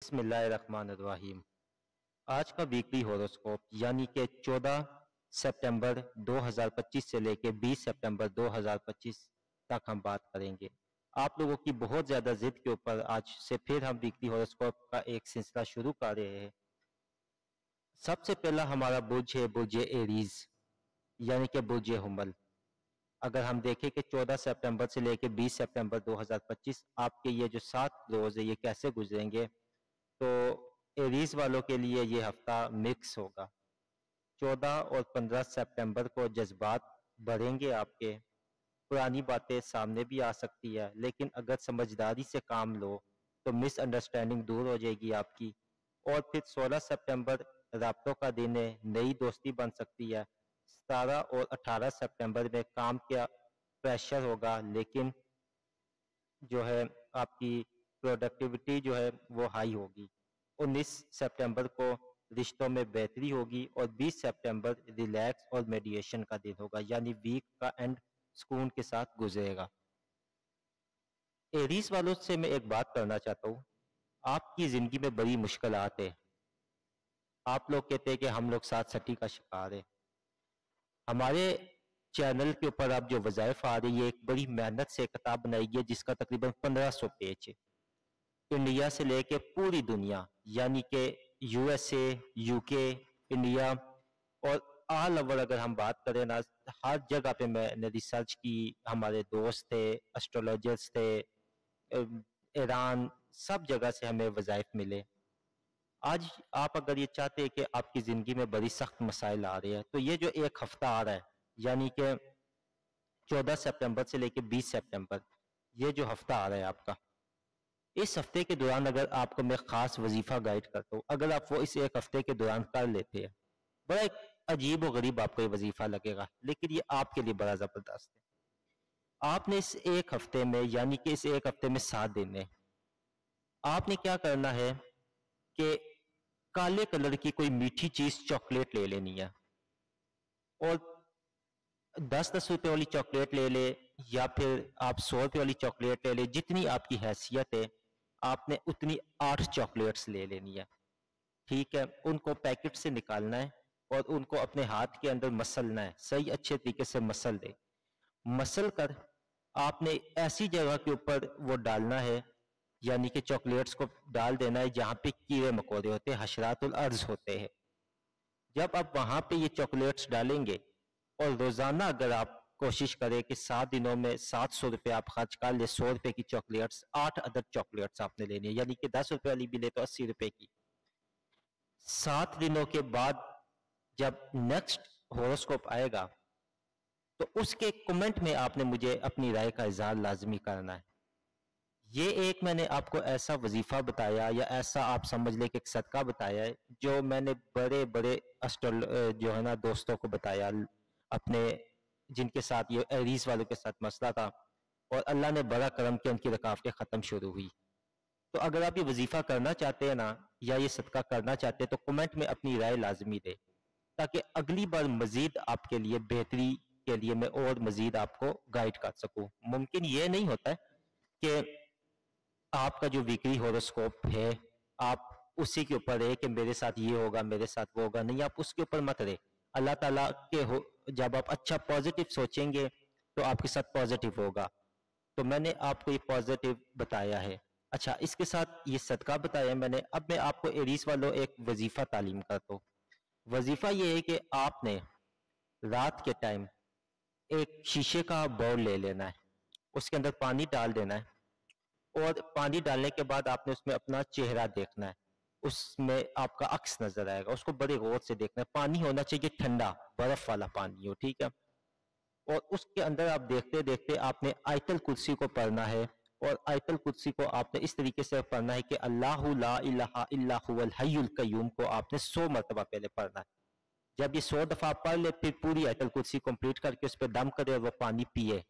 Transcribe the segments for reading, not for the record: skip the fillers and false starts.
بسم اللہ الرحمن الرحیم۔ آج کا ویکلی ہوروسکوپ یعنی کہ 14 سپٹمبر 2025 سے لے کے 20 سپٹمبر 2025 تک ہم بات کریں گے۔ آپ لوگوں کی بہت زیادہ ضد کے اوپر آج سے پھر ہم ویکلی ہوروسکوپ کا ایک سلسلہ شروع کر رہے ہیں۔ سب سے پہلا ہمارا برج ہے برج ایریز یعنی کہ برج حمل۔ اگر ہم دیکھیں کہ 14 سپٹمبر سے لے کے 20 سپٹمبر 2025 آپ کے یہ جو 7 روز ہے یہ کیسے گزریں گے، تو ایریز والوں کے لیے یہ ہفتہ مکس ہوگا۔ 14 اور 15 سپٹمبر کو جذبات بڑھیں گے آپ کے، پرانی باتیں سامنے بھی آ سکتی ہے، لیکن اگر سمجھداری سے کام لو تو مس انڈرسٹینڈنگ دور ہو جائے گی آپ کی۔ اور پھر 16 سپٹمبر رابطوں کا دن ہے، نئی دوستی بن سکتی ہے۔ 17 اور 18 سپٹمبر میں کام کیا پریشر ہوگا، لیکن جو ہے آپ کی پروڈکٹیوٹی جو ہے وہ ہائی ہوگی۔ 19 سپٹمبر کو رشتوں میں بہتری ہوگی اور 20 سپٹمبر ریلیکس اور میڈییشن کا دن ہوگا، یعنی ویک کا اینڈ سکون کے ساتھ گزرے گا۔ ایریز والوں سے میں ایک بات کرنا چاہتا ہوں، آپ کی زندگی میں بڑی مشکلات ہے۔ آپ لوگ کہتے ہیں کہ ہم لوگ ساتھ سٹی کا شکار ہے۔ ہمارے چینل کے اوپر آپ جو وظائف آ رہی ہے، ایک بڑی محنت سے کتاب بنائی گئی ہے جس کا تقریباً 1500 پیج ہے، انڈیا سے لے کے پوری دنیا، یعنی کہ یو ایس اے، یو کے، انڈیا اور آل اوور اگر ہم بات کریں نا، ہر جگہ پہ میں نے ریسرچ کی، ہمارے دوست تھے، اسٹرولوجرز تھے، ایران، سب جگہ سے ہمیں وظائف ملے۔ آج آپ اگر یہ چاہتے ہیں کہ آپ کی زندگی میں بڑی سخت مسائل آ رہے ہیں، تو یہ جو ایک ہفتہ آ رہا ہے یعنی کہ 14 سپٹمبر سے لے کے 20 سپٹمبر، یہ جو ہفتہ آ رہا ہے آپ کا، اس ہفتے کے دوران اگر آپ کو میں خاص وظیفہ گائیڈ کرتا ہوں، اگر آپ وہ اس ایک ہفتے کے دوران کر لیتے ہیں، بڑا ایک عجیب و غریب آپ کو یہ وظیفہ لگے گا، لیکن یہ آپ کے لیے بڑا زبردست ہے۔ آپ نے اس ایک ہفتے میں، یعنی کہ اس ایک ہفتے میں 7 دن ہے، آپ نے کیا کرنا ہے کہ کالے کلر کی کوئی میٹھی چیز چاکلیٹ لے لینی ہے، اور 10 روپے والی چاکلیٹ لے لے یا پھر آپ 100 روپے والی چاکلیٹ لے لے، جتنی آپ کی حیثیت ہے آپ نے اتنی 8 چاکلیٹس لے لینی ہے، ٹھیک ہے؟ ان کو پیکٹ سے نکالنا ہے اور ان کو اپنے ہاتھ کے اندر مسلنا ہے، صحیح اچھے طریقے سے مسل دے، مسل کر آپ نے ایسی جگہ کے اوپر وہ ڈالنا ہے، یعنی کہ چاکلیٹس کو ڈال دینا ہے جہاں پہ کیڑے مکوڑے ہوتے ہیں، حشرات الارض ہوتے ہیں۔ جب آپ وہاں پہ یہ چاکلیٹس ڈالیں گے اور روزانہ اگر آپ کوشش کریں کہ 7 دنوں میں 700 روپے آپ خرچ کر لیں، 100 روپے کی چاکلیٹس، 8 عدد چاکلیٹس آپ نے لینی ہے، یعنی کہ 10 روپے والی بھی لے تو 80 روپے کی۔ 7 دنوں کے بعد جب نیکسٹ ہوروسکوپ آئے گا تو اس کے کمنٹ میں آپ نے مجھے اپنی رائے کا اظہار لازمی کرنا ہے۔ یہ ایک میں نے آپ کو ایسا وظیفہ بتایا یا ایسا آپ سمجھ لیں کہ ایک صدقہ بتایا ہے جو میں نے بڑے بڑے جو ہے نا دوستوں کو بتایا، اپنے جن کے ساتھ یہ ایریز والوں کے ساتھ مسئلہ تھا، اور اللہ نے بڑا کرم کیا، ان کی رکاوٹیں ختم شروع ہوئی۔ تو اگر آپ یہ وظیفہ کرنا چاہتے ہیں نا، یا یہ صدقہ کرنا چاہتے ہیں، تو کمنٹ میں اپنی رائے لازمی دے، تاکہ اگلی بار مزید آپ کے لیے بہتری کے لیے میں اور مزید آپ کو گائیڈ کر سکوں۔ ممکن یہ نہیں ہوتا ہے کہ آپ کا جو ویکلی ہوروسکوپ ہے آپ اسی کے اوپر رہے کہ میرے ساتھ یہ ہوگا، میرے ساتھ وہ ہوگا، نہیں، آپ اس کے اوپر مت رہے۔ اللہ تعالیٰ کے جب آپ اچھا پازیٹیو سوچیں گے تو آپ کے ساتھ پازیٹیو ہوگا، تو میں نے آپ کو یہ پازیٹیو بتایا ہے۔ اچھا، اس کے ساتھ یہ صدقہ بتایا میں نے۔ اب میں آپ کو ایریز والوں ایک وظیفہ تعلیم کرتا ہوں۔ وظیفہ یہ ہے کہ آپ نے رات کے ٹائم ایک شیشے کا باؤل لے لینا ہے، اس کے اندر پانی ڈال دینا ہے، اور پانی ڈالنے کے بعد آپ نے اس میں اپنا چہرہ دیکھنا ہے، اس میں آپ کا عکس نظر آئے گا، اس کو بڑے غور سے دیکھنا ہے۔ پانی ہونا چاہیے ٹھنڈا، برف والا پانی ہو، ٹھیک ہے؟ اور اس کے اندر آپ دیکھتے دیکھتے آپ نے آیت الکرسی کو پڑھنا ہے، اور آیت الکرسی کو آپ نے اس طریقے سے پڑھنا ہے کہ اللہ لا الہ الا هو الحی القیوم کو آپ نے 100 مرتبہ پہلے پڑھنا ہے۔ جب یہ 100 دفعہ پڑھ لے، پھر پوری آیت الکرسی کمپلیٹ کر کے اس پہ دم کرے اور وہ پانی پیے،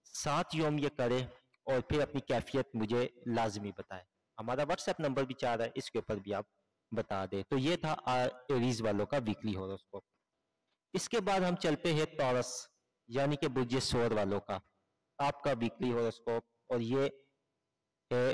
7 یوم یہ کرے، اور پھر اپنی کیفیت مجھے لازمی بتائے۔ ہمارا واٹس ایپ نمبر بھی چاہ رہا ہے، اس کے اوپر بھی آپ بتا دیں۔ تو یہ تھا ایریز والوں کا ویکلی ہوروسکوپ۔ اس کے بعد ہم چلتے ہیں تورس یعنی کہ برج سور والوں کا، آپ کا ویکلی ہوروسکوپ، اور یہ ہے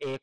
1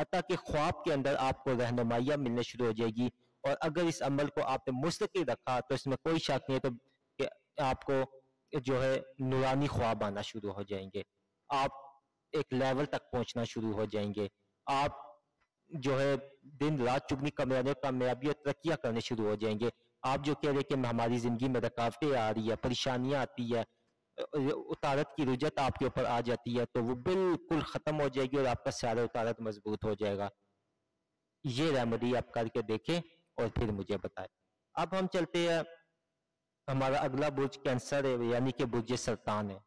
حتیٰ کہ خواب کے اندر آپ کو رہنمائیاں ملنے شروع ہو جائے گی. اور اگر اس عمل کو آپ نے مستقل رکھا تو اس میں کوئی شک نہیں ہے تو کہ آپ کو جو ہے نورانی خواب آنا شروع ہو جائیں گے. آپ ایک لیول تک پہنچنا شروع ہو جائیں گے. آپ جو ہے دن رات چگنی کامیابی اور ترقیاں کرنے شروع ہو جائیں گے. آپ جو کہہ رہے کہ ہماری زندگی میں رکاوٹیں آ رہی ہے, پریشانیاں آتی ہے, اتارت کی رجت آپ کے اوپر آ جاتی ہے, تو وہ بالکل ختم ہو جائے گی اور آپ کا سارا اتارت مضبوط ہو جائے گا. یہ ریمیڈی آپ کر کے دیکھیں اور پھر مجھے بتائیں. اب ہم چلتے ہیں, ہمارا اگلا برج کینسر ہے, یعنی کہ برج سرطان ہے.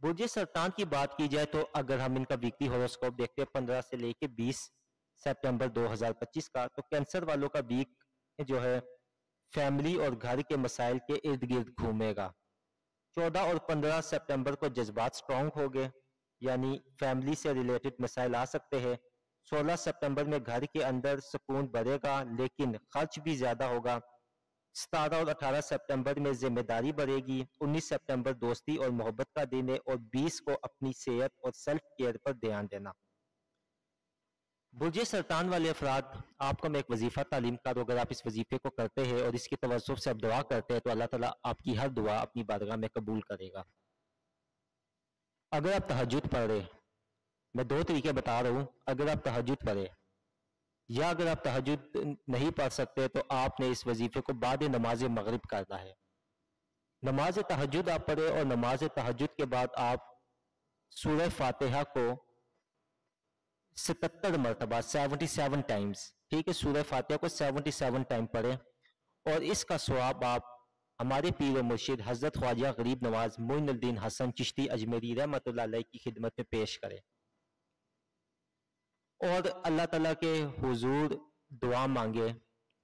برج سرطان کی بات کی جائے تو اگر ہم ان کا ویکلی ہوروسکوپ دیکھتے ہیں 15 سے لے کے 20 سپٹمبر 2025 کا, تو کینسر والوں کا ویک جو ہے فیملی اور گھر کے مسائل کے ارد گرد گھومے گا. 14 اور 15 سپٹمبر کو جذبات سٹرونگ ہو گئے, یعنی فیملی سے ریلیٹڈ مسائل آ سکتے ہیں. 16 سپٹمبر میں گھر کے اندر سکون بڑھے گا لیکن خرچ بھی زیادہ ہوگا. 17 اور 18 سپٹمبر میں ذمہ داری بڑھے گی. 19 سپٹمبر دوستی اور محبت کا دن ہے, اور 20 کو اپنی صحت اور سیلف کیئر پر دھیان دینا. برج سرطان والے افراد, آپ کو میں ایک وظیفہ تعلیم کروں, اگر آپ اس وظیفے کو کرتے ہیں اور اس کی توسط سے آپ دعا کرتے ہیں تو اللہ تعالیٰ آپ کی ہر دعا اپنی بارگاہ میں قبول کرے گا. اگر آپ تہجد پڑھ رہے, میں 2 طریقے بتا رہا ہوں, اگر آپ تہجد پڑھے یا اگر آپ تہجد نہیں پڑھ سکتے تو آپ نے اس وظیفے کو بعد نماز مغرب کرنا ہے. نماز تہجد آپ پڑھے اور نماز تہجد کے بعد آپ سورہ فاتحہ کو 77 مرتبہ 77 ٹائمز, ٹھیک ہے, سورہ فاتحہ کو 77 ٹائم پڑھیں, اور اس کا ثواب آپ ہمارے پیر و مرشد حضرت خواجہ غریب نواز معین الدین حسن چشتی اجمیری رحمۃ اللہ علیہ کی خدمت میں پیش کریں اور اللہ تعالیٰ کے حضور دعا مانگے.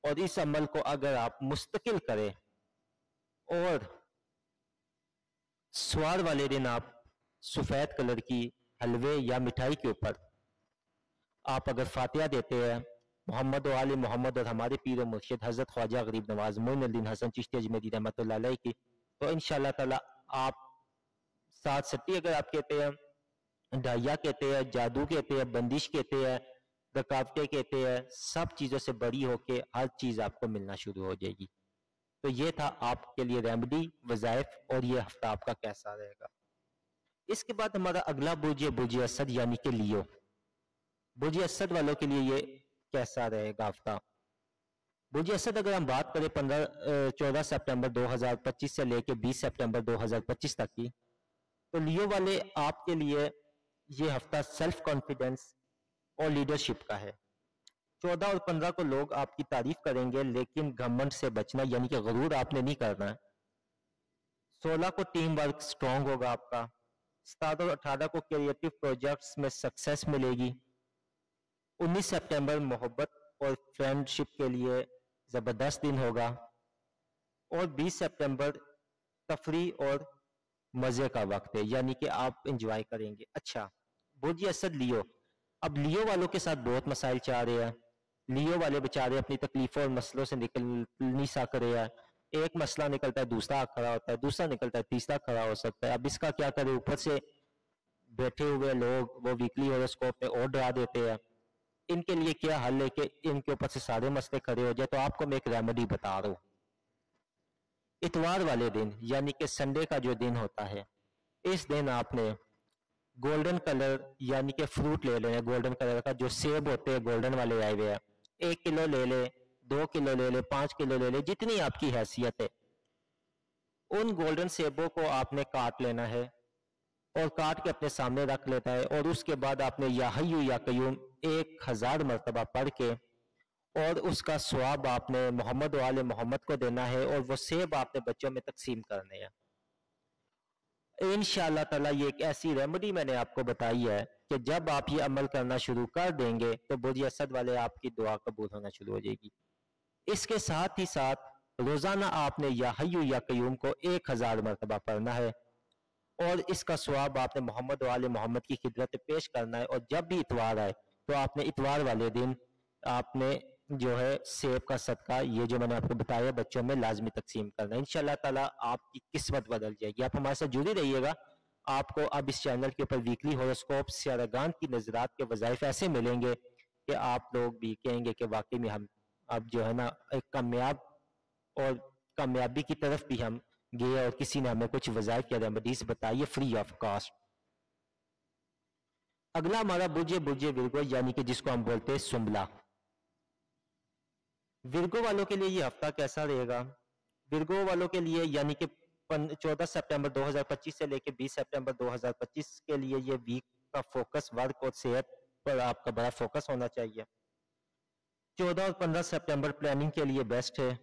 اور اس عمل کو اگر آپ مستقل کریں اور سوار والے دن آپ سفید کلر کی حلوے یا مٹھائی کے اوپر آپ اگر فاتحہ دیتے ہیں محمد و آل محمد اور ہمارے پیر و مرشد حضرت خواجہ غریب نواز معین الدین حسن چشتی اجمیری رحمۃ اللہ علیہ کی, تو انشاءاللہ تعالیٰ آپ 7 سٹی اگر آپ کہتے ہیں, ڈھائیا کہتے ہیں, جادو کہتے ہیں, بندش کہتے ہیں, رکاوٹیں کہتے ہیں, سب چیزوں سے بڑی ہو کے ہر چیز آپ کو ملنا شروع ہو جائے گی. تو یہ تھا آپ کے لیے ریمیڈی, وظائف, اور یہ ہفتہ آپ کا کیسا رہے گا. اس کے بعد ہمارا اگلا برج ہے برج اسد, یعنی کہ لیو. برج اسد والوں کے لیے یہ کیسا رہے گا ہفتہ. برج اسد اگر ہم بات کریں 14 سپٹمبر 2025 سے لے کے 20 سپٹمبر 2025 تک کی, تو لیو والے آپ کے لیے یہ ہفتہ سیلف کانفیڈنس اور لیڈرشپ کا ہے. 14 اور 15 کو لوگ آپ کی تعریف کریں گے لیکن گھمنڈ سے بچنا, یعنی کہ غرور آپ نے نہیں کرنا ہے. 16 کو ٹیم ورک سٹرونگ ہوگا آپ کا. 17 اور 18 کو کریٹو پروجیکٹس میں سکسیس ملے گی. 19 سپٹمبر محبت اور فرینڈشپ کے لیے زبردست دن ہوگا. اور 20 سپٹمبر تفریح اور مزے کا وقت ہے, یعنی کہ آپ انجوائے کریں گے. اچھا, برج اسد لیو, اب لیو والوں کے ساتھ بہت مسائل چاہ رہے ہیں. لیو والے بچارے اپنی تکلیفوں اور مسئلوں سے نکل نہیں سک رہے ہیں. ایک مسئلہ نکلتا ہے دوسرا کھڑا ہوتا ہے, دوسرا نکلتا ہے تیسرا کھڑا ہو سکتا ہے. اب اس کا کیا کرے, اوپر سے بیٹھے ہوئے لوگ وہ ویکلی ہوروسکوپ میں اور ڈرا دیتے ہیں. ان کے لیے کیا حل ہے کہ ان کے اوپر سے سارے مسئلے کھڑے ہو جائے, تو آپ کو میں ایک ریمیڈی بتا رہا ہوں. اتوار والے دن, یعنی کہ سنڈے کا جو دن ہوتا ہے, اس دن آپ نے گولڈن کلر یعنی کہ فروٹ لے لینا, گولڈن کلر کا جو سیب ہوتے ہیں گولڈن والے آئے ہوئے ہیں, 1 کلو لے لے, 2 کلو لے لے, 5 کلو لے لے, جتنی آپ کی حیثیت ہے. ان گولڈن سیبوں کو آپ نے کاٹ لینا ہے اور کاٹ کے اپنے سامنے رکھ لیتا ہے, اور اس کے بعد آپ نے یا حیو یا قیوم 1000 مرتبہ پڑھ کے, اور اس کا ثواب آپ نے محمد و آل محمد کو دینا ہے, اور وہ سیب آپ نے بچوں میں تقسیم کرنے ہیں. انشاءاللہ تعالیٰ یہ ایک ایسی ریمیڈی میں نے آپ کو بتائی ہے کہ جب آپ یہ عمل کرنا شروع کر دیں گے تو برج اسد والے آپ کی دعا قبول ہونا شروع ہو جائے گی. اس کے ساتھ ہی ساتھ روزانہ آپ نے یا حیو یا قیوم کو 1000 مرتبہ پڑھنا ہے, اور اس کا ثواب آپ نے محمد و آل محمد کی خدمت میں پیش کرنا ہے. اور جب بھی اتوار آئے تو آپ نے اتوار والے دن آپ نے جو ہے سیب کا صدقہ, یہ جو میں نے آپ کو بتایا, بچوں میں لازمی تقسیم کرنا ہے. انشاءاللہ تعالیٰ آپ کی قسمت بدل جائے گی. آپ ہمارے ساتھ جڑے رہیے گا. آپ کو اب اس چینل کے اوپر ویکلی ہوروسکوپ, سیارگان کی نظرات کے وظائف ایسے ملیں گے کہ آپ لوگ بھی کہیں گے کہ واقعی میں ہم اب جو ہے نا ایک کامیاب اور کامیابی کی طرف بھی ہم گئے اور کسی نے ہمیں کچھ وظائف یا ریمیڈیز بتائیے فری آف کاسٹ. اگلا ہمارا بجے ورگو یعنی کہ جس کو ہم بولتے ہیں سنبلا. ورگو والوں کے لیے یہ ہفتہ کیسا رہے گا؟ ورگو والوں کے لیے یعنی کہ 14 سپٹمبر 2025 سے لے کے 20 سپٹمبر 2025 کے لیے یہ ویک کا فوکس ورک اور صحت پر آپ کا بڑا فوکس ہونا چاہیے. 14 اور 15 سپٹمبر پلاننگ کے لیے بیسٹ ہے.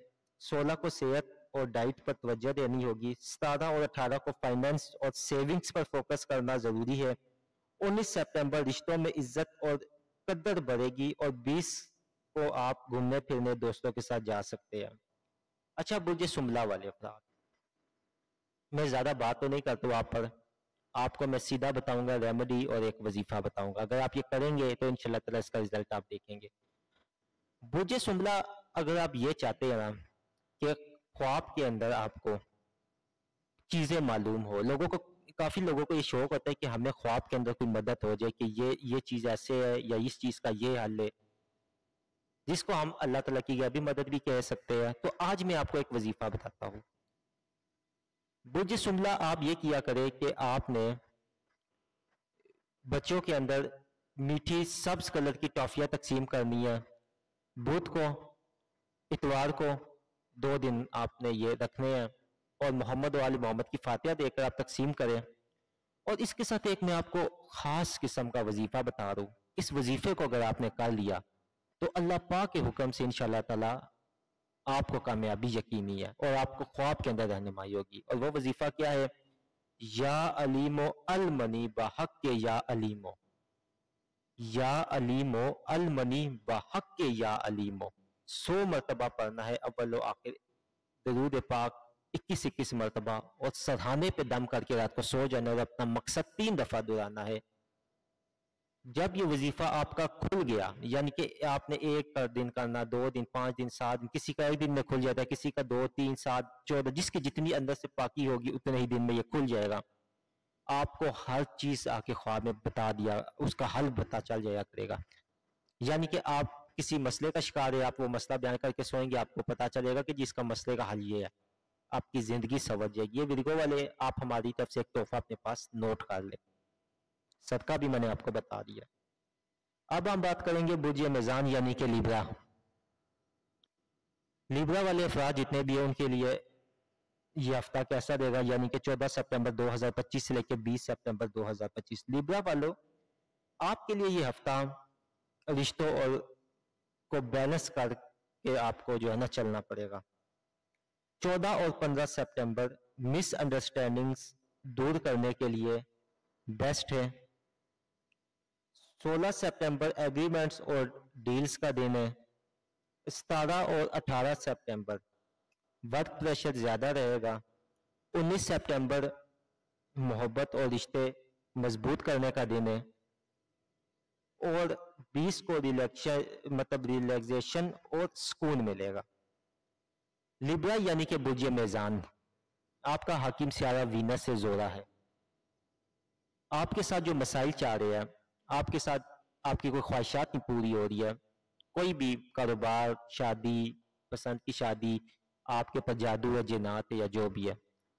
16 کو صحت اور ڈائٹ پر توجہ دینی ہوگی. 17 اور 18 کو فائنانس اور سیونگز پر فوکس کرنا ضروری ہے. 19 سپٹمبر رشتوں میں عزت اور قدر بڑھے گی اور 20 کو آپ گھومنے پھرنے دوستوں کے ساتھ جا سکتے ہیں. اچھا برج سنبلا والے افراد، میں زیادہ بات تو نہیں کرتا ہوں آپ کو میں سیدھا بتاؤں گا ریمیڈی اور ایک وظیفہ بتاؤں گا. اگر آپ یہ کریں گے تو انشاءاللہ تعالی اس کا رزلٹ آپ دیکھیں گے. برج سنبلا اگر آپ یہ چاہتے ہیں نا کہ خواب کے اندر آپ کو چیزیں معلوم ہو، کافی لوگوں کو یہ شوق ہوتا ہے کہ ہمیں خواب کے اندر کوئی مدد ہو جائے کہ یہ چیز ایسے ہے یا اس چیز کا یہ حل ہے، جس کو ہم اللہ تعالیٰ کی غیبی مدد بھی کہہ سکتے ہیں. تو آج میں آپ کو ایک وظیفہ بتاتا ہوں. برج سنبلا آپ یہ کیا کرے کہ آپ نے بچوں کے اندر میٹھی سبز کلر کی ٹافیاں تقسیم کرنی ہے. بدھ کو، اتوار کو 2 دن آپ نے یہ رکھنے ہیں اور محمد و آل محمد کی فاتحہ دے کر آپ تقسیم کریں. اور اس کے ساتھ ایک میں آپ کو خاص قسم کا وظیفہ بتا رہا ہوں. اس وظیفے کو اگر آپ نے کر لیا تو اللہ پاک کے حکم سے انشاءاللہ تعالی آپ کو کامیابی یقینی ہے اور آپ کو خواب کے اندر رہنمائی ہوگی. اور وہ وظیفہ کیا ہے؟ یا علیمو المنی بحق کے یا علیمو، یا علیمو المنی بحق کے یا علیمو 100 مرتبہ پڑھنا ہے اول و آخر درود پاک 21 مرتبہ اور سرہانے پہ دم کر کے رات کو سو جانا اور اپنا مقصد 3 دفعہ دہرانا ہے. جب یہ وظیفہ آپ کا کھل گیا یعنی کہ آپ نے 1 دن کرنا، 2 دن، 5 دن، 7 دن، کسی کا 1 دن میں کھل جاتا ہے، کسی کا 2، 3، 7، 14، جس کی جتنی اندر سے پاکی ہوگی اتنے ہی دن میں یہ کھل جائے گا. آپ کو ہر چیز آ کے خواب میں بتا دیا، اس کا حل پتا چل جایا کرے گا. یعنی کہ آپ کسی مسئلے کا شکار ہے، آپ وہ مسئلہ بیان کر کے سوئیں گے، آپ کو پتا چلے گا کہ جس کا مسئلے کا حل یہ ہے، آپ کی زندگی سنور جائے گی. یہ ورگو والے آپ ہماری طرف سے ایک تحفہ اپنے پاس نوٹ کر لیں، صدقہ بھی میں نے آپ کو بتا دیا. اب ہم بات کریں گے برج میزان یعنی کہ لیبرا. لیبرا والے افراد جتنے بھی ہیں ان کے لیے یہ ہفتہ کیسا رہے گا؟ یعنی کہ 14 سپٹمبر 2025 سے لے کے 20 سپٹمبر 2025. لیبرا والوں آپ کے لیے یہ ہفتہ رشتوں اور کو بیلنس کر کے آپ کو جو ہے نا چلنا پڑے گا. 14 اور 15 سپٹمبر مس انڈرسٹینڈنگز دور کرنے کے لیے بیسٹ ہے. 16 سپٹمبر ایگریمنٹس اور ڈیلز کا دن ہے. 17 اور 18 سپٹمبر ورک پریشر زیادہ رہے گا. 19 سپٹمبر محبت اور رشتے مضبوط کرنے کا دن ہے. اور 20 کو ریلیکسیشن اور سکون ملے گا. لیبرا یعنی کہ برج میزان آپ کا حاکم سیارہ وینس سے زورا ہے. آپ کے ساتھ جو مسائل چاہ رہے ہیں، آپ کے ساتھ آپ کی کوئی خواہشات نہیں پوری ہو رہی ہے، کوئی بھی کاروبار، شادی، پسند کی شادی، آپ کے پر جادو ہے، جنات ہے یا جو بھی ہے،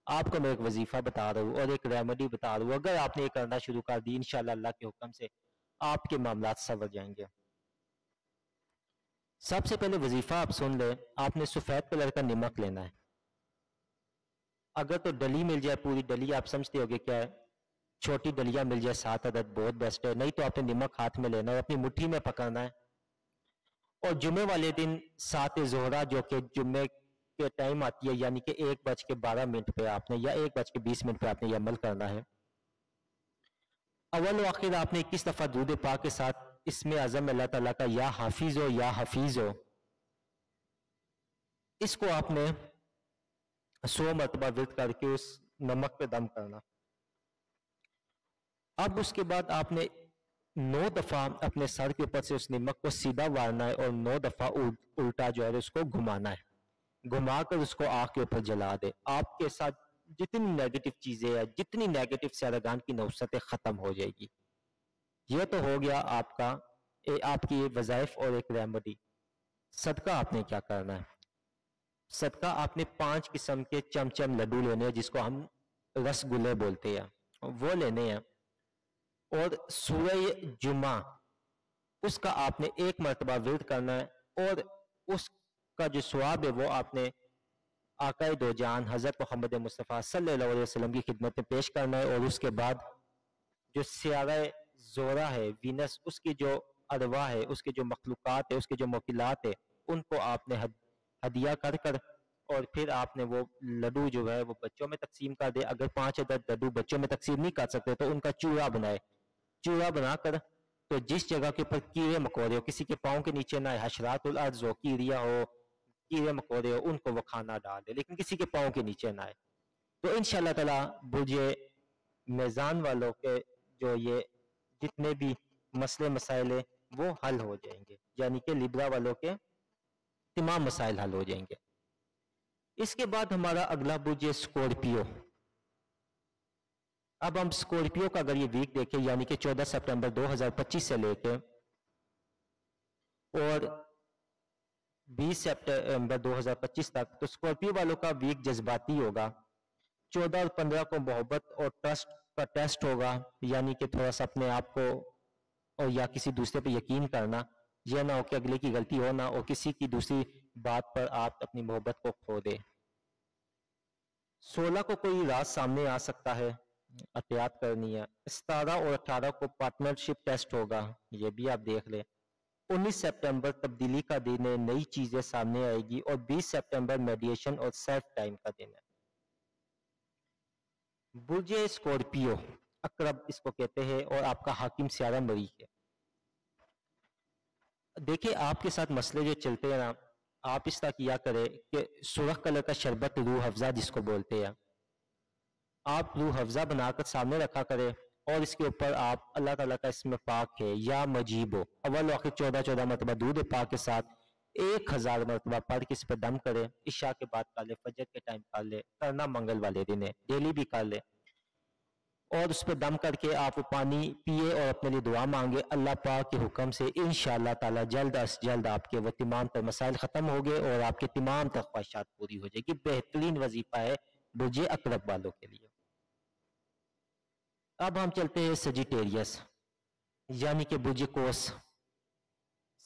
آپ کو میں ایک وظیفہ بتا رہا ہوں اور ایک ریمیڈی بتا رہا ہوں. اگر آپ نے یہ کرنا شروع کر دی انشاءاللہ اللہ کے حکم سے آپ کے معاملات سنور جائیں گے. سب سے پہلے وظیفہ آپ سن لیں. آپ نے سفید کلر کا نمک لینا ہے. اگر تو ڈلی مل جائے، پوری ڈلی آپ سمجھتے ہوگے کیا ہے، چھوٹی ڈلیاں مل جائے 7 عدد بہت بیسٹ ہے. نہیں تو آپ نے نمک ہاتھ میں لینا ہے، اپنی مٹھی میں پکڑنا ہے. اور جمعے والے دن ساعت زہرہ جو کہ جمعے کے ٹائم آتی ہے یعنی کہ 1:12 پہ آپ نے یا 1:20 پہ آپ نے یہ عمل کرنا ہے. اول و آخر آپ نے 21 دفعہ درود پاک کے ساتھ اسم اعظم اللہ تعالیٰ کا یا حافظ ہو یا حفیظ ہو، اس کو آپ نے 100 مرتبہ ورد کر کے اس نمک پہ دم کرنا. اب اس کے بعد آپ نے 9 دفعہ اپنے سر کے اوپر سے اس نمک کو سیدھا وارنا ہے اور 9 دفعہ الٹا جو ہے اس کو گھمانا ہے، گھما کر اس کو آگ کے اوپر جلا دے. آپ کے ساتھ جتنی نیگیٹو چیزیں ہیں، جتنی نیگیٹو سیارگان کی نوستیں ختم ہو جائے گی. یہ تو ہو گیا آپ کا آپ کی وظائف اور ایک ریمیڈی. صدقہ آپ نے کیا کرنا ہے؟ صدقہ آپ نے 5 قسم کے چمچم لڈو لینے ہیں جس کو ہم رس گلے بولتے ہیں, وہ لینے ہیں. اور سورہ جمعہ اس کا آپ نے 1 مرتبہ ورد کرنا ہے, اور اس کا جو ثواب ہے وہ آپ نے آقا دو جان حضرت محمد مصطفیٰ صلی اللہ علیہ وسلم کی خدمت میں پیش کرنا ہے. اور اس کے بعد جو سیارہ زہرہ ہے, وینس, اس کی جو ارواح ہے, اس کے جو مخلوقات ہے, اس کے جو موکلات ہے, ان کو آپ نے ہدیہ کر کر اور پھر آپ نے وہ لڈو جو ہے وہ بچوں میں تقسیم کر دے. اگر 5 عدد لڈو بچوں میں تقسیم نہیں کر سکتے تو ان کا چورا بنائے. چورا بنا کر تو جس جگہ کے اوپر کیڑے مکوڑے ہو, کسی کے پاؤں کے نیچے نہ حشرات الارض ہو, کیڑیا ہو, کیڑے مکوڑے ہو, ان کو وہ کھانا ڈال دے, لیکن کسی کے پاؤں کے نیچے نہ آئے. تو انشاءاللہ تعالی برج میزان والوں کے جو یہ جتنے بھی مسئلے مسائل ہیں وہ حل ہو جائیں گے, یعنی کہ لیبرا والوں کے تمام مسائل حل ہو جائیں گے. اس کے بعد ہمارا اگلا برج ہے اسکورپیو. اب ہم اسکورپیو کا اگر یہ ویک دیکھیں, یعنی کہ 14 سپٹمبر 2025 سے لے کے اور 20 سپٹمبر 2025 تک, تو اسکورپیو والوں کا ویک جذباتی ہوگا. 14 اور 15 کو محبت اور ٹرسٹ کا ٹیسٹ ہوگا, یعنی کہ تھوڑا سا اپنے آپ کو اور یا کسی دوسرے پہ یقین کرنا, یہ نہ ہو کہ اگلے کی غلطی ہو نہ, اور کسی کی دوسری بات پر آپ اپنی محبت کو کھو دے. 16 کو کوئی راز سامنے آ سکتا ہے, احتیاط کرنی ہے. 17 اور 18 کو پارٹنرشپ ٹیسٹ ہوگا, یہ بھی آپ دیکھ لیں. 19 سپٹمبر تبدیلی کا دن ہے, نئی چیزیں سامنے آئے گی. اور 20 سپٹمبر میڈیشن اور سیلف ٹائم کا دن ہے. برج اسکورپیو اقرب اس کو کہتے ہیں, اور آپ کا حاکم سیارہ مری ہے. دیکھیں آپ کے ساتھ مسئلے جو چلتے ہیں نا, آپ اس طرح کیا کرے کہ سرخ کلر کا شربت روح افزا جس کو بولتے ہیں, آپ روح افزا بنا کر سامنے رکھا کرے, اور اس کے اوپر آپ اللہ تعالیٰ کا اسم پاک ہے یا مجیب ہو اول و آخر 14 مرتبہ دودھ پاک کے ساتھ 1000 مرتبہ پڑھ کے اس پہ دم کرے. عشاء کے بعد کر لے, فجر کے ٹائم کر لے, کرنا منگل والے دن ہے, ڈیلی بھی کر لے, اور اس پہ دم کر کے آپ وہ پانی پیے اور اپنے لیے دعا مانگے. اللہ پاک کے حکم سے انشاءاللہ تعالی جلد از جلد آپ کے وہ تمام تر مسائل ختم ہو گئے اور آپ کے تمام تر خواہشات پوری ہو جائے گی. بہترین وظیفہ ہے برج اقرب والوں کے لیے. اب ہم چلتے ہیں سجیٹیریس, یعنی کہ برج کوس.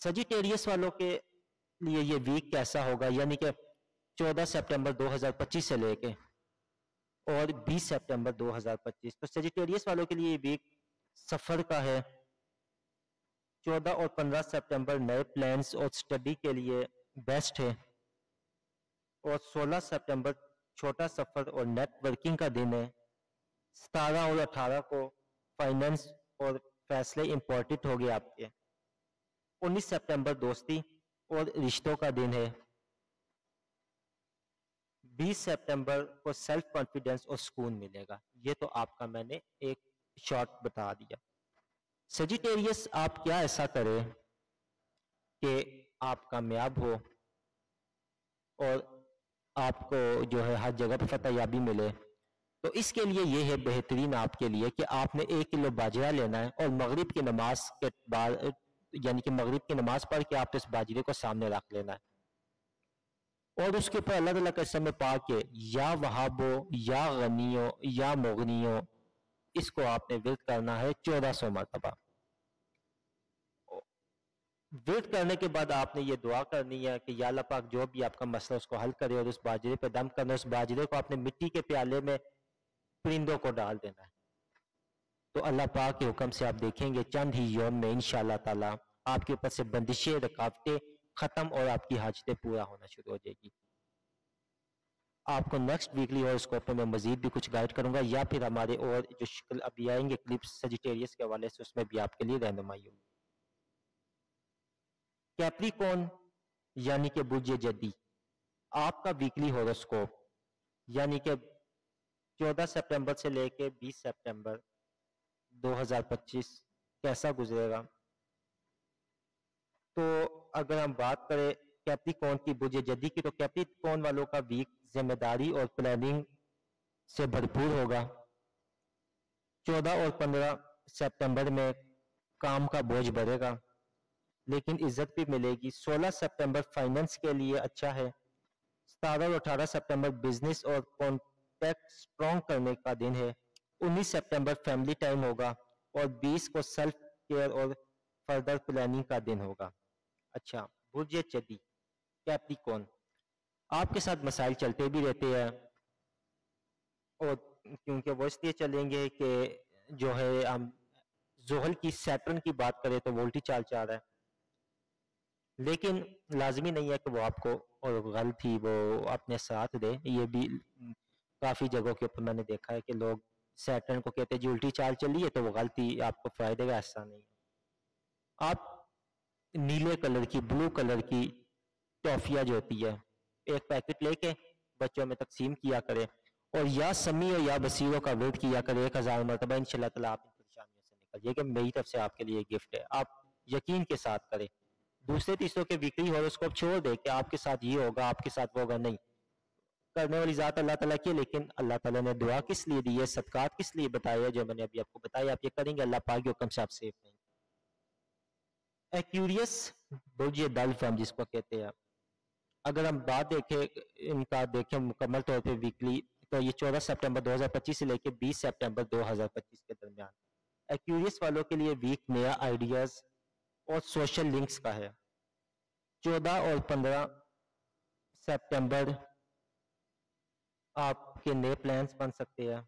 سجیٹیریس والوں کے لیے یہ ویک کیسا ہوگا, یعنی کہ 14 سپٹمبر 2025 سے لے کے اور 20 سپٹمبر 2025. تو سیجیٹیریس والوں کے لیے یہ ویک سفر کا ہے. 14 اور 15 سپٹمبر نئے پلانز اور سٹڈی کے لیے بیسٹ ہے, اور 16 سپٹمبر چھوٹا سفر اور نیٹ ورکنگ کا دن ہے. 17 اور 18 کو فائننس اور فیصلے امپورٹنٹ ہو گئے آپ کے. 19 سپٹمبر دوستی اور رشتوں کا دن ہے. 20 سپٹمبر کو سیلف کانفیڈنس اور سکون ملے گا. یہ تو آپ کا میں نے ایک شارٹ بتا دیا. سیجیٹیریس آپ کیا ایسا کرے کہ آپ کامیاب ہو اور آپ کو جو ہے ہر جگہ پہ فتح یابی ملے. تو اس کے لیے یہ ہے بہترین آپ کے لیے کہ آپ نے 1 کلو باجرہ لینا ہے, اور مغرب کی نماز کے بعد, یعنی کہ مغرب کی نماز پڑھ کے آپ اس باجرے کو سامنے رکھ لینا ہے, اور اس کے اوپر اللہ تعالیٰ کا اسم پاک ہے یا وہابو یا غنیو یا مغنیو, اس کو آپ نے ورد کرنا ہے 1400 مرتبہ. ورد کرنے کے بعد آپ نے یہ دعا کرنی ہے کہ یا اللہ پاک جو بھی آپ کا مسئلہ اس کو حل کرے, اور اس باجرے پہ دم کرنا. اس باجرے کو آپ نے مٹی کے پیالے میں پرندوں کو ڈال دینا ہے. تو اللہ پاک کے حکم سے آپ دیکھیں گے چند ہی یوم میں انشاءاللہ تعالی آپ کے اوپر سے بندشیں, رکاوٹیں ختم, اور آپ کی حاجتیں پورا ہونا شروع ہو جائے گی. آپ کو نیکسٹ ویکلی ہوراسکوپ میں مزید بھی کچھ گائیڈ کروں گا, یا پھر ہمارے اور جو شکل ابھی آئیں گے کلپس سیجیٹیریس کے حوالے سے, اس میں بھی آپ کے لیے رہنمائی ہوگی. کیپریکون یعنی کہ برج جدی, آپ کا ویکلی ہوراسکوپ یعنی کہ 14 سپٹمبر سے لے کے 20 سپٹمبر 2025 کیسا گزرے گا. تو اگر ہم بات کریں کیپریکون کی برج جدی کی, تو کیپریکون والوں کا ویک ذمہ داری اور پلاننگ سے بھرپور ہوگا. 14 اور 15 سپٹمبر میں کام کا بوجھ بڑھے گا. لیکن عزت بھی ملے گی۔ 16 سپٹمبر فائننس کے لیے اچھا ہے۔ 17 اور 18 سپٹمبر بزنس اور کانٹیکٹ سٹرونگ کرنے کا دن ہے۔ 19 سپٹمبر فیملی ٹائم ہوگا اور 20 کو سیلف کیئر اور فردر پلاننگ کا دن ہوگا۔ اچھا، برج چدی کیپریکون، آپ کے ساتھ مسائل چلتے بھی رہتے ہیں، اور کیونکہ وہ اس لیے چلیں گے کہ جو ہے ہم زحل کی سیٹرن کی بات کریں تو وولٹی چال چاہ رہا ہے، لیکن لازمی نہیں ہے کہ وہ آپ کو اور غلط ہی وہ اپنے ساتھ دے۔ یہ بھی کافی جگہوں کے اوپر میں نے دیکھا ہے کہ لوگ سیٹرن کو کہتے ہیں جی الٹی چال چلی ہے تو وہ غلطی آپ کو فائدے گا، ایسا نہیں ہے۔ آپ نیلے کلر کی، بلو کلر کی ٹافیہ جو ہوتی ہے ایک پیکٹ لے کے بچوں میں تقسیم کیا کرے، اور یا سمیع اور یا بصیروں کا ورد کیا کرے 1000 مرتبہ، انشاءاللہ تعالیٰ آپ ان پریشانیوں سے نکل جائے کہ میری طرف سے آپ کے لیے گفٹ ہے۔ آپ یقین کے ساتھ کریں، دوسرے تیسروں کے ویکلی ہاروسکوپ چھوڑ دے کہ آپ کے ساتھ یہ ہوگا آپ کے ساتھ وہ ہوگا، نہیں، کرنے والی ذات اللہ تعالیٰ کی، لیکن اللہ تعالیٰ نے دعا کس لیے دی ہے، صدقات کس لیے بتایا، جو میں نے ابھی آپ کو بتایا آپ یہ کریں گے اللہ پاک کے حکم سے آپ سیف نہیں۔ ایکیوریس برج دلف ہم جس کو کہتے ہیں، اگر ہم بات دیکھیں ان کا دیکھیں مکمل طور پہ ویکلی، تو یہ 14 سپٹمبر 2025 سے لے کے 20 سپٹمبر 2025 کے درمیان ایکیوریس والوں کے لیے ویک نیا آئیڈیاز اور سوشل لنکس کا ہے۔ 14 اور 15 سپٹمبر آپ کے نئے پلانز بن سکتے ہیں۔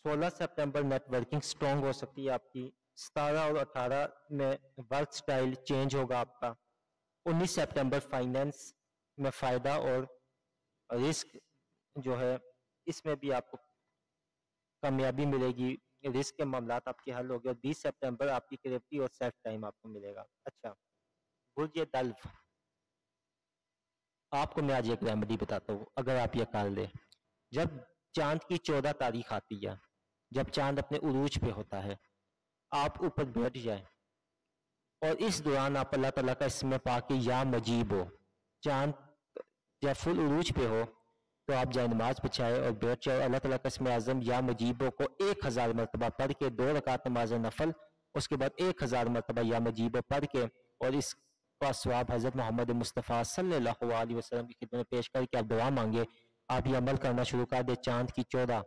16 سپٹمبر نیٹ ورکنگ سٹرونگ ہو سکتی ہے آپ کی۔ 17 اور 18 میں ورک سٹائل چینج ہوگا آپ کا۔ 19 سپٹمبر فائنینس میں فائدہ اور رسک جو ہے اس میں بھی آپ کو کامیابی ملے گی، رسک کے معاملات آپ کے حل ہو گئے، اور 20 سپٹمبر آپ کی کریٹیوٹی اور سیلف ٹائم آپ کو ملے گا۔ اچھا، برج دلف، آپ کو میں آج ایک ریمیڈی بتاتا ہوں اگر آپ یہ کر لیں۔ جب چاند کی 14 تاریخ آتی ہے، جب چاند اپنے عروج پہ ہوتا ہے، آپ اوپر بیٹھ جائیں اور اس دوران آپ اللہ تعالیٰ کا اسم پاک یا مجیب ہو، چاند جب فل عروج پہ ہو تو آپ جائے نماز بچھائے اور بیٹھ جائے، اللہ تعالیٰ کا اسم اعظم یا مجیبو کو 1000 مرتبہ پڑھ کے 2 رکعت نماز نفل، اس کے بعد 1000 مرتبہ یا مجیبو پڑھ کے، اور اس کا ثواب حضرت محمد مصطفیٰ صلی اللہ علیہ وسلم کی خدمت میں پیش کر کے آپ دعا مانگے، آپ یہ عمل کرنا شروع کر دے۔ چاند کی 14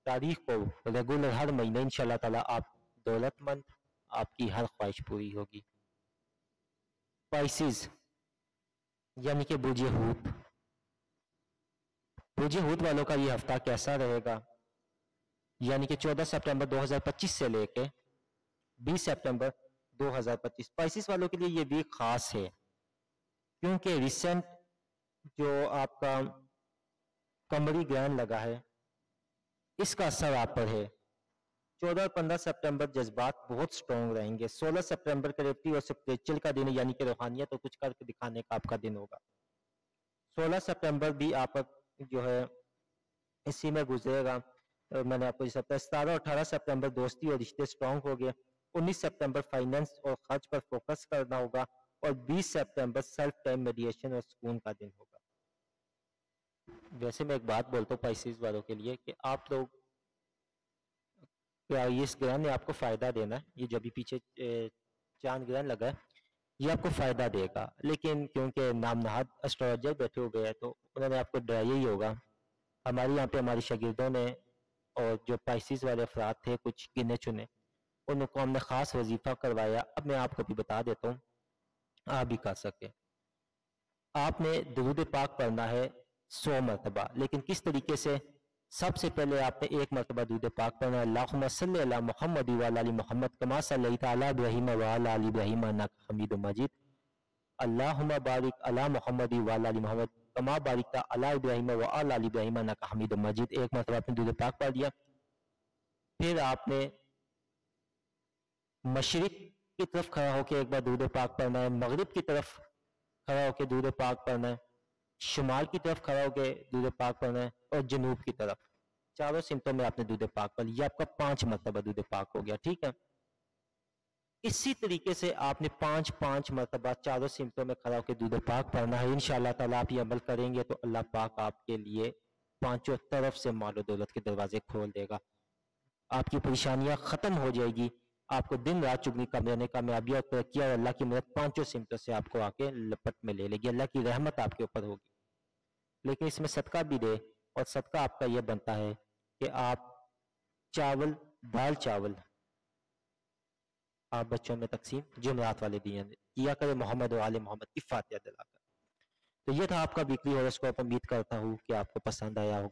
تاریخ کو ریگولر ہر مہینے انشاءاللہ تعالیٰ آپ دولت مند، آپ کی ہر خواہش پوری ہوگی۔ پائسز یعنی کہ برج حوت، برج حوت والوں کا یہ ہفتہ کیسا رہے گا؟ یعنی کہ 14 سپٹمبر 2025 سے لے کے 20 سپٹمبر 2025 پائسز والوں کے لیے یہ ویک خاص ہے، کیونکہ ریسنٹ جو آپ کا قمری گرہن لگا ہے اس کا اثر آپ پر ہے۔ 14 اور 15 سپٹمبر جذبات بہت سٹرونگ رہیں گے۔ 16 سپٹمبر کریٹیو اور سپریچل کا دن ہے، یعنی کہ روحانیت اور کچھ کر کے دکھانے کا آپ کا دن ہوگا۔ 16 سپٹمبر بھی آپ جو ہے اسی میں گزرے گا، میں نے آپ کو 17 اور 18 سپٹمبر دوستی اور رشتے سٹرونگ ہو گئے۔ 19 سپٹمبر فائننس اور خرچ پر فوکس کرنا ہوگا، اور 20 سپٹمبر سیلف ٹائم میڈیشن اور سکون کا دن ہوگا۔ ویسے میں ایک بات بولتا ہوں پائسز والوں کے لیے کہ آپ لوگ اس گرہن نے آپ کو فائدہ دینا ہے، یہ جو بھی پیچھے چاند گرہن لگا ہے یہ آپ کو فائدہ دے گا، لیکن کیونکہ نام نہاد اسٹرالوجر بیٹھے ہوئے ہیں تو انہوں نے آپ کو ڈرایا ہی ہوگا۔ ہمارے یہاں پہ ہماری شاگردوں نے اور جو پائسز والے افراد تھے کچھ گنے چنے، ان کو ہم نے خاص وظیفہ کروایا۔ اب میں آپ کو بھی بتا دیتا ہوں، آپ بھی کر سکے۔ آپ نے درود پاک پڑھنا ہے 100 مرتبہ، لیکن کس طریقے سے؟ سب سے پہلے آپ نے 1 مرتبہ درود پاک پڑھنا ہے، اللہم صلی علی محمد وعلی آل محمد کما صلیت علی ابراہیم وعلی آل ابراہیم انک حمید مجید، اللہم بارک علی محمد وعلی آل محمد کما بارکت علی ابراہیم وعلی آل ابراہیم انک حمید مجید۔ 1 مرتبہ آپ نے درود پاک پڑھ دیا۔ پھر آپ نے مشرق کی طرف کھڑا ہو کے ایک بار درود پاک پڑھنا ہے، مغرب کی طرف کھڑا ہو کے درود پاک پڑھنا ہے، شمال کی طرف کھڑا ہو کے درود پاک پڑھنا ہے، اور جنوب کی طرف۔ چاروں سمتوں میں آپ نے درود پاک پڑھ لیا، آپ کا 5 مرتبہ درود پاک ہو گیا، ٹھیک ہے۔ اسی طریقے سے آپ نے 5 مرتبہ چاروں سمتوں میں کھڑا ہو کے درود پاک پڑھنا ہے۔ انشاءاللہ تعالیٰ آپ یہ عمل کریں گے تو اللہ پاک آپ کے لیے 5 طرف سے مال و دولت کے دروازے کھول دے گا، آپ کی پریشانیاں ختم ہو جائے گی، آپ کو دن رات چگنی کام کامیابی اور ترقی اور اللہ کی مدد پانچوں سمتوں سے آپ کو آ کے لپٹ میں لے گی. اللہ کی رحمت آپ کے اوپر ہوگی. لیکن اس میں صدقہ بھی دے, اور صدقہ آپ کا یہ بنتا ہے کہ آپ چاول, دال چاول آپ بچوں میں تقسیم جمعرات والے دن کیا کرے محمد و آل محمد کی فاتحہ دلا کر. تو یہ تھا آپ کا ویکلی ہوراسکوپ. امید کرتا ہوں کہ آپ کو پسند آیا ہوگا.